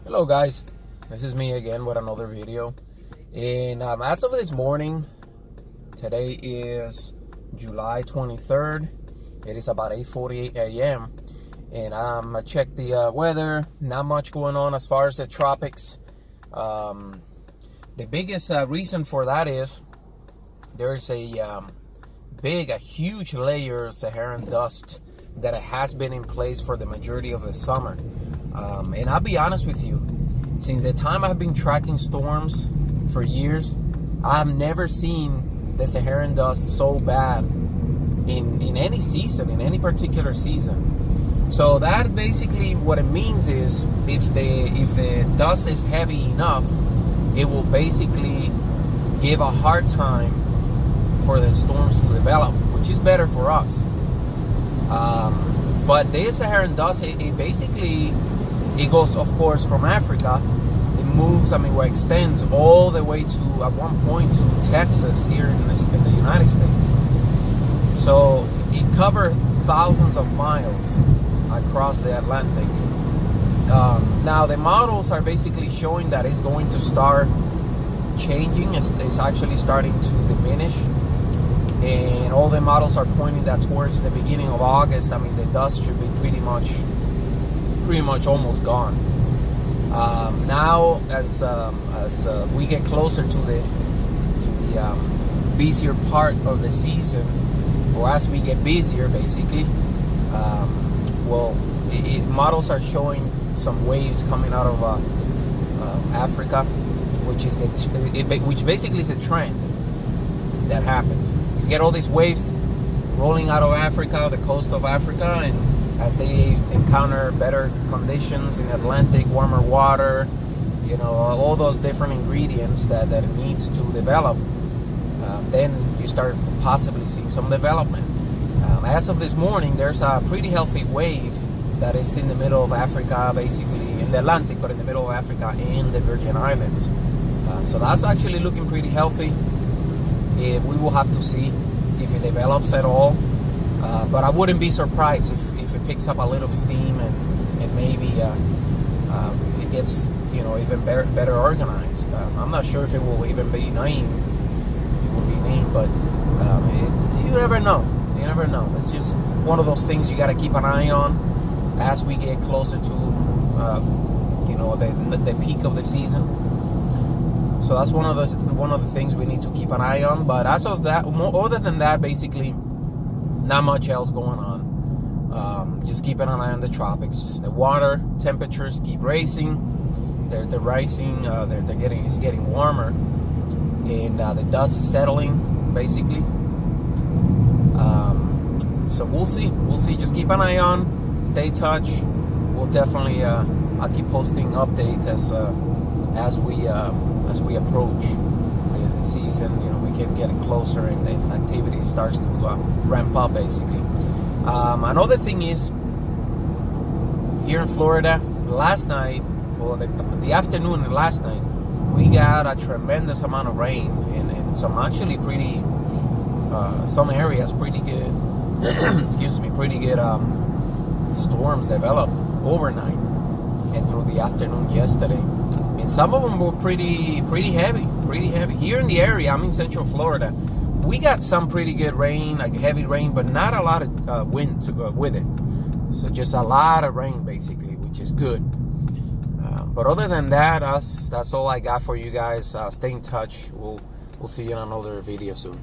Hello guys, this is me again with another video. And as of this morning, today is July 23rd. It is about 8:48 a.m. and I checked the weather. Not much going on as far as the tropics. The biggest reason for that is there is a huge layer of Saharan dust that has been in place for the majority of the summer. And I'll be honest with you, since the time I've been tracking storms for years, I've never seen the Saharan dust so bad in any season, in any particular season. So that basically what it means is if the dust is heavy enough, it will basically give a hard time for the storms to develop, which is better for us. But the Saharan dust, it basically goes, of course, from Africa. It moves, extends all the way to, at one point, to Texas here in the United States. So it covered thousands of miles across the Atlantic. Now the models are basically showing that it's going to start changing. It's actually starting to diminish. And all the models are pointing that towards the beginning of August, the dust should be pretty much almost gone. Now, as we get closer to the busier part of the season, or as we get busier, basically, models are showing some waves coming out of Africa, which basically is a trend that happens. You get all these waves rolling out of Africa, the coast of Africa, and as they encounter better conditions in the Atlantic, warmer water, all those different ingredients that it needs to develop, then you start possibly seeing some development. As of this morning, there's a pretty healthy wave that is in the middle of Africa, basically in the Atlantic, but in the middle of Africa and the Virgin Islands. So that's actually looking pretty healthy. We will have to see if it develops at all. But I wouldn't be surprised if it picks up a little steam and maybe it gets even better organized. I'm not sure if it will even be named. It will be named, but you never know. You never know. It's just one of those things you got to keep an eye on as we get closer to the peak of the season. So that's one of the things we need to keep an eye on. But as of that, other than that, basically, not much else going on. Just keeping an eye on the tropics. The water temperatures keep raising. They're rising. It's getting warmer, and the dust is settling, basically. So we'll see. Just keep an eye on. Stay in touch. We'll definitely. I'll keep posting updates as we approach the season. We keep getting closer, and activity starts to ramp up, basically. Another thing is, here in Florida, last night, or the afternoon and last night, we got a tremendous amount of rain, and some actually pretty, some areas pretty good, pretty good storms developed overnight and through the afternoon yesterday. And some of them were pretty heavy. Here in the area, I'm in Central Florida, we got some pretty good rain, like heavy rain, but not a lot of wind with it. So just a lot of rain, basically, which is good. But other than that, that's all I got for you guys. Stay in touch. We'll see you in another video soon.